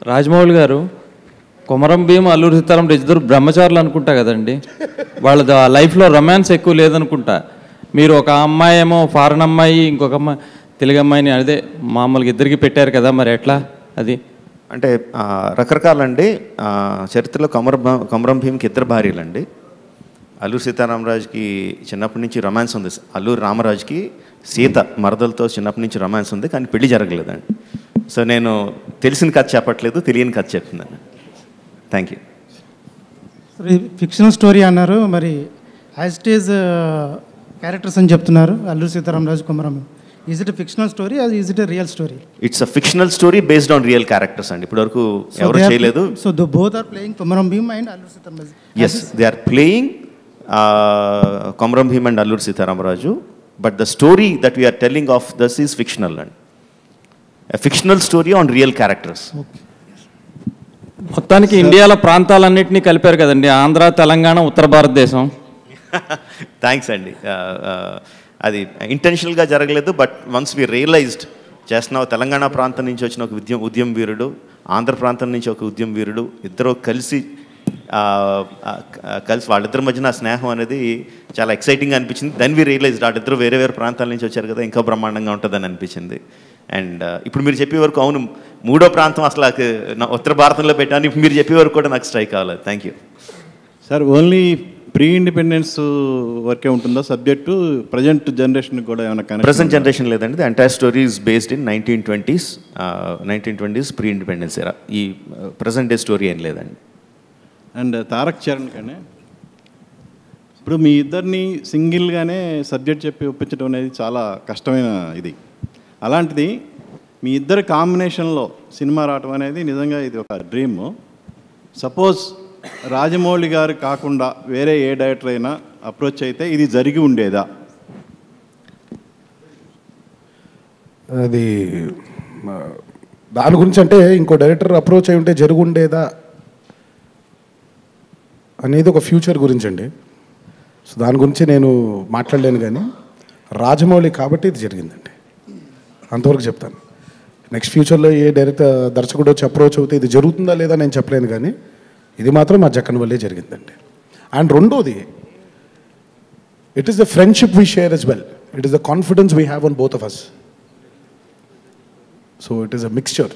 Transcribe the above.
రాజమౌళి గారు, కొమరం భీమ్, అల్లూరి సీతారామరాజు ఇద్దరు బ్రహ్మచారులు అనుకుంటా కదండి. వాళ్ళ లైఫ్లో రొమాన్స్ ఎక్కువ లేదనుకుంటా. మీరు ఒక అమ్మాయి ఏమో ఫారెన్ అమ్మాయి, ఇంకొక అమ్మాయి తెలుగు అమ్మాయిని అదే మామూలుగా ఇద్దరికి పెట్టారు కదా, మరి ఎట్లా అది? అంటే రకరకాలండి. చరిత్రలో కొమరం భీమ్కి ఇద్దరు భార్యలండి. అల్లూరి సీతారామరాజుకి చిన్నప్పటి నుంచి రొమాన్స్ ఉంది. అల్లూరి రామరాజుకి సీత మరదలతో చిన్నప్పటి నుంచి రొమాన్స్ ఉంది, కానీ పెళ్లి జరగలేదండి. సో నేను తెలిసిన కథ చెప్పట్లేదు, తెలియని కథ చెప్తున్నాను. Thank you. ఫిక్షనల్ స్టోరీ అన్నారు, మరి యాజ్ ఇట్ ఈజ్ క్యారెక్టర్స్ అని చెప్తున్నారు Alluri Sitaramaraju, Komaram. Is it fictional story, is it real story? It's a fictional story based on real characters అండి. ఇప్పటివరకు ఎవరు చేయలేదు. So both are playing Komaram Bheem and Alluri Sitaramaraju. Yes, they are playing Komaram Bheem and Alluri Sitaramaraju, but the story that we're telling of thus is fictional and fictional story on real characters. మొత్తానికి ఇండియాలో ప్రాంతాలన్నింటినీ కలిపారు కదండి, ఆంధ్ర, తెలంగాణ, ఉత్తర భారతదేశం. Thanks అండి. అది ఇంటెన్షనల్గా జరగలేదు, బట్ వన్స్ వి రియలైజ్డ్ చేస్తున్నావు. తెలంగాణ ప్రాంతం నుంచి వచ్చిన ఒక ఉద్యమ వీరుడు, ఆంధ్ర ప్రాంతం నుంచి ఒక ఉద్యమ వీరుడు, ఇద్దరు కలిసి వాళ్ళిద్దరి మధ్యన స్నేహం అనేది చాలా ఎక్సైటింగ్గా అనిపించింది. దెన్ వి రియలైజ్డ్ వాళ్ళిద్దరు వేరే వేరే ప్రాంతాల నుంచి వచ్చారు కదా, ఇంకా బ్రహ్మాండంగా ఉంటుందని అనిపించింది. అండ్ ఇప్పుడు మీరు చెప్పే వరకు అవును, మూడో ప్రాంతం అసలు ఉత్తర భారతంలో పెట్టాను. ఇప్పుడు మీరు చెప్పే వరకు కూడా నాకు స్ట్రైక్ అవ్వలేదు. Thank you sir. Only pre independence వర్కే ఉంటుందా సబ్జెక్టు? ప్రజెంట్ జనరేషన్ కూడా ఏమైనా? ప్రజెంట్ జనరేషన్ లేదండి. The entire story is based in 1920s pre independence ఎరా. ఈ ప్రజెంట్ డే స్టోరీ ఏం లేదండి. అండ్ తారక్ చరణ్ కానీ ఇప్పుడు మీ ఇద్దరిని సింగిల్గానే సబ్జెక్ట్ చెప్పి ఒప్పించడం అనేది చాలా కష్టమైన ఇది. అలాంటిది మీ ఇద్దరు కాంబినేషన్లో సినిమా రావటం అనేది నిజంగా ఇది ఒక డ్రీమ్. సపోజ్ రాజమౌళి గారు కాకుండా వేరే ఏ డైరెక్టర్ అయినా అప్రోచ్ అయితే ఇది జరిగి ఉండేదా? అది దాని గురించి అంటే ఇంకో డైరెక్టర్ అప్రోచ్ అయి ఉంటే జరిగి ఉండేదా అనేది ఒక ఫ్యూచర్ గురించి అండి. సో దాని గురించి నేను మాట్లాడలేను, కానీ రాజమౌళి కాబట్టి ఇది జరిగిందండి, అంతవరకు చెప్తాను. నెక్స్ట్ ఫ్యూచర్లో ఏ డైరెక్టర్ దర్శకుడు వచ్చి అప్రోచ్ అవుతే ఇది జరుగుతుందా లేదా నేను చెప్పలేను, కానీ ఇది మాత్రం మా జక్కన్ వల్లే జరిగిందండి. అండ్ రెండోది, it is the friendship we share as well, it is the confidence we have on both of us. So it is a mixture.